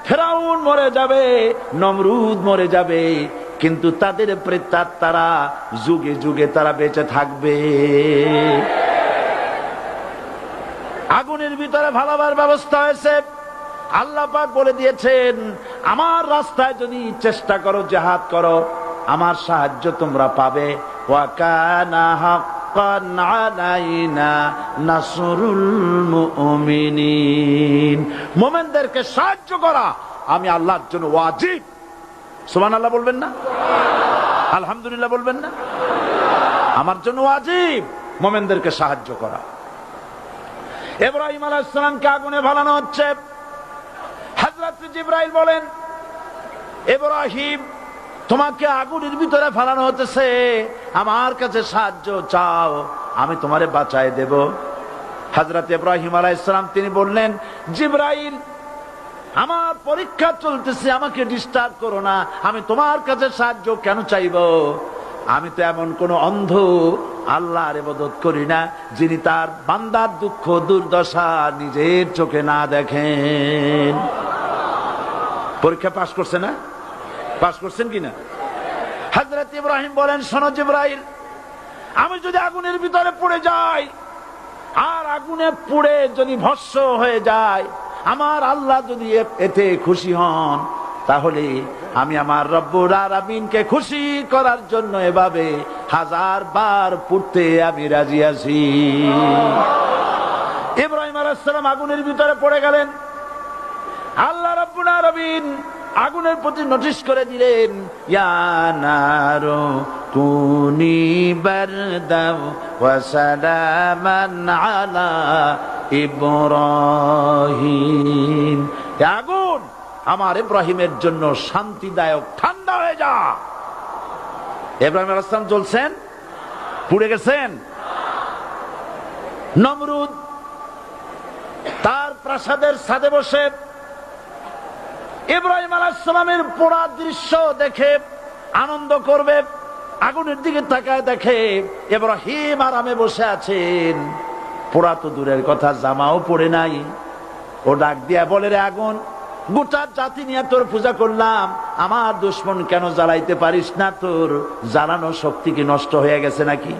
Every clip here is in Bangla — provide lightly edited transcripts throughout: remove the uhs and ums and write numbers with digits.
ফেরাউন মরে যাবে, নমরুদ মরে যাবে, কিন্তু তাদের প্রেতাত্মারা যুগে যুগে তারা বেঁচে থাকবে। আগুনের ভিতরে ভালাবার ব্যবস্থা হয়েছে। আল্লাহ পাক বলে দিয়েছেন, আমার রাস্তায় যদি চেষ্টা করো, জিহাদ করো, আমার সাহায্য তোমরা পাবে। ওয়া কানা হাক্কান আলাইনা নাসরুল মুমিনিন, মুমিনদেরকে সাহায্য করা আমি আল্লাহর জন্য ওয়াজিব। সুবহানাল্লাহ বলবেন না? আলহামদুলিল্লাহ বলবেন না? আমার জন্য ওয়াজিব মুমিনদেরকে সাহায্য করা। ইব্রাহিম আলাইহিস সালামকে আগুনে ভালানো হচ্ছে। হযরত জিবরাইল বলেন, ইব্রাহিম তোমাকে আগুনের ভিতরে ফালানো হতেছে, আমার কাছে সাহায্য চাও, আমি তোমারে বাঁচায় দেব। হযরত ইব্রাহিম আলাইহিস সালাম তিনি বললেন, জিবরাইল আমার পরীক্ষা চলতেছে, আমাকে ডিস্টার্ব করো না, আমি তোমার কাছে সাহায্য কেন চাইব? আমি তো এমন কোন অন্ধ আল্লাহর ইবাদত করি না যিনি তার বান্দার দুঃখ দুর্দশা নিজের চোখে না দেখেন। পরীক্ষা পাস করছে না? পাস করছেন কিনা? হযরত ইব্রাহিম বলেন, শোনো জিবরাইল, আমি যদি আগুনের ভিতরে পড়ে যাই আর আগুনে পুড়ে যদি ভস্ম হয়ে যায়, আমার আল্লাহ যদি এতে খুশি হন, তাহলে আমি আমার রব্বুল আলামিনকে খুশি করার জন্য এভাবে 1000 বার পুড়তে আমি রাজি আছি। ইব্রাহিম আলাইহিস সালাম আগুনের ভিতরে পড়ে গেলেন। আল্লাহ রাব্বুল আলামিন আগুনের প্রতি নোটিশ করে দিলেন, ইয়া নারু কুনি বারদাও ওয়া সালামান আলা ইব্রাহিম, আগুন আমার ইব্রাহিমের জন্য শান্তিদায়ক ঠান্ডা হয়ে যা। ইব্রাহিম আলাইহিস সালাম জ্বলছেন, পুড়ে গেছেন। নমরুদ তার প্রাসাদের ছাদে বসে ইব্রাহিম আলাইহিস সালামের পোড়া দৃশ্য দেখে আনন্দ করবে, আগুনের দিকে তাকায় দেখে ইব্রাহিম আরামে বসে আছেন। পোড়া তো দূরের কথা, জামাও পড়ে নাই। ও ডাক দিয়া বলে, রে আগুন, গোটা জাতি নিয়ে তোর পূজা করলাম, আমার দুশমন কেন জ্বালাইতে পারিস না? তোর জ্বালানো শক্তি কি নষ্ট হয়ে গেছে নাকি?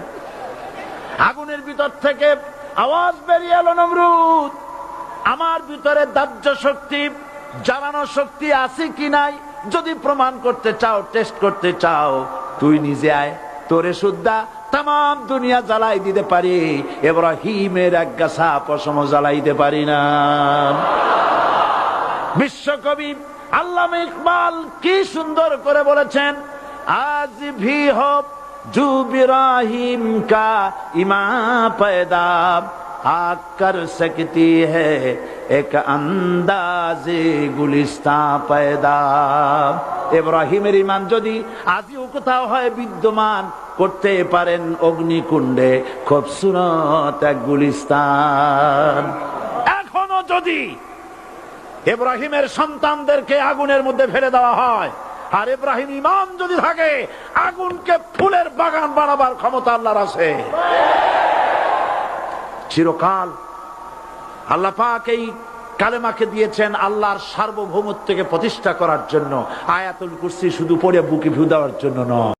আগুনের ভিতর থেকে আওয়াজ বেরিয়ে এলো, নমরুদ, আমার ভিতরে দাহ্য শক্তি, জ্বালানো শক্তি আছে কি নাই যদি প্রমাণ করতে চাও, টেস্ট করতে চাও, তুই নিজে আয়, তোরে সুদ্ধা তাম দুনিয়া জ্বালাই দিতে পারি, ইব্রাহিমের এক গাছা পশম জ্বালাইতে পারি না। বিশ্বকবি আল্লামা ইকবাল কি সুন্দর করে বলেছেন, আজ ভি হো জু ইব্রাহিম কা ইমা पैदा आग कर सकती है एक अंदाजे गुलिस्ता पैदा। ইব্রাহিমের ঈমান যদি আজও কোথাও হয় বিদ্যমান, করতে পারেন অগ্নিকুণ্ডে খুবসুরত এক গুলিস্তান। এখনো যদি ইব্রাহিমের সন্তানদেরকে আগুনের মধ্যে ফেলে দেওয়া হয়, আর ইব্রাহিম ঈমান যদি থাকে, আগুনকে ফুলের বাগান বানাবার ক্ষমতা আল্লাহর আছে। চিরকাল আল্লাহ পাক এই কালেমাকে দিয়েছেন আল্লাহর সার্বভৌমত্বকে প্রতিষ্ঠা করার জন্য। আয়াতুল কুরসি শুধু পড়ে বুকে ভু দেওয়ার জন্য নয়।